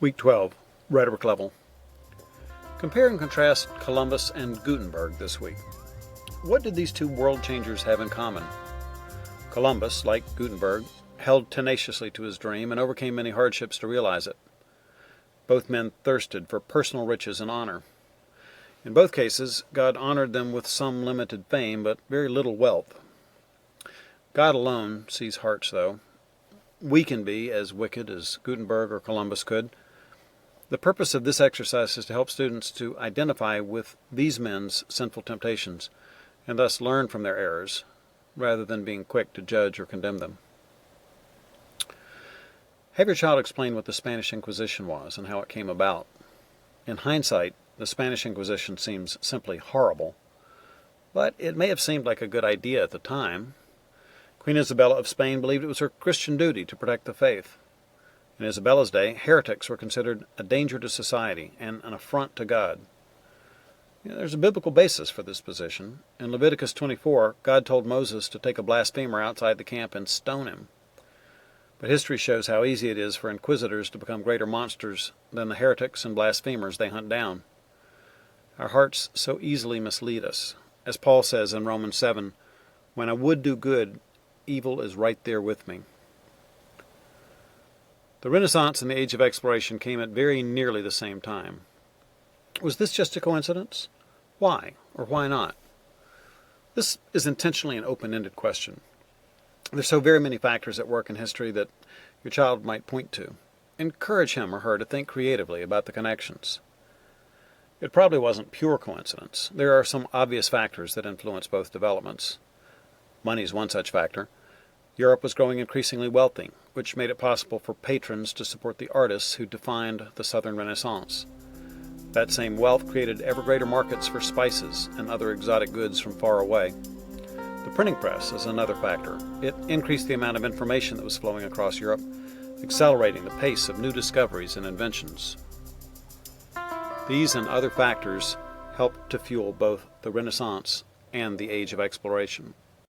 Week 12, Rhetoric Level. Compare and contrast Columbus and Gutenberg this week. What did these two world changers have in common? Columbus, like Gutenberg, held tenaciously to his dream and overcame many hardships to realize it. Both men thirsted for personal riches and honor. In both cases, God honored them with some limited fame, but very little wealth. God alone sees hearts, though. We can be as wicked as Gutenberg or Columbus could. The purpose of this exercise is to help students to identify with these men's sinful temptations and thus learn from their errors, rather than being quick to judge or condemn them. Have your child explain what the Spanish Inquisition was and how it came about. In hindsight, the Spanish Inquisition seems simply horrible, but it may have seemed like a good idea at the time. Queen Isabella of Spain believed it was her Christian duty to protect the faith. In Isabella's day, heretics were considered a danger to society and an affront to God. There's a biblical basis for this position. In Leviticus 24, God told Moses to take a blasphemer outside the camp and stone him. But history shows how easy it is for inquisitors to become greater monsters than the heretics and blasphemers they hunt down. Our hearts so easily mislead us. As Paul says in Romans 7, "When I would do good, evil is right there with me." The Renaissance and the Age of Exploration came at very nearly the same time. Was this just a coincidence? Why, or why not? This is intentionally an open-ended question. There's so very many factors at work in history that your child might point to. Encourage him or her to think creatively about the connections. It probably wasn't pure coincidence. There are some obvious factors that influence both developments. Money is one such factor. Europe was growing increasingly wealthy, which made it possible for patrons to support the artists who defined the Southern Renaissance. That same wealth created ever greater markets for spices and other exotic goods from far away. The printing press is another factor. It increased the amount of information that was flowing across Europe, accelerating the pace of new discoveries and inventions. These and other factors helped to fuel both the Renaissance and the Age of Exploration.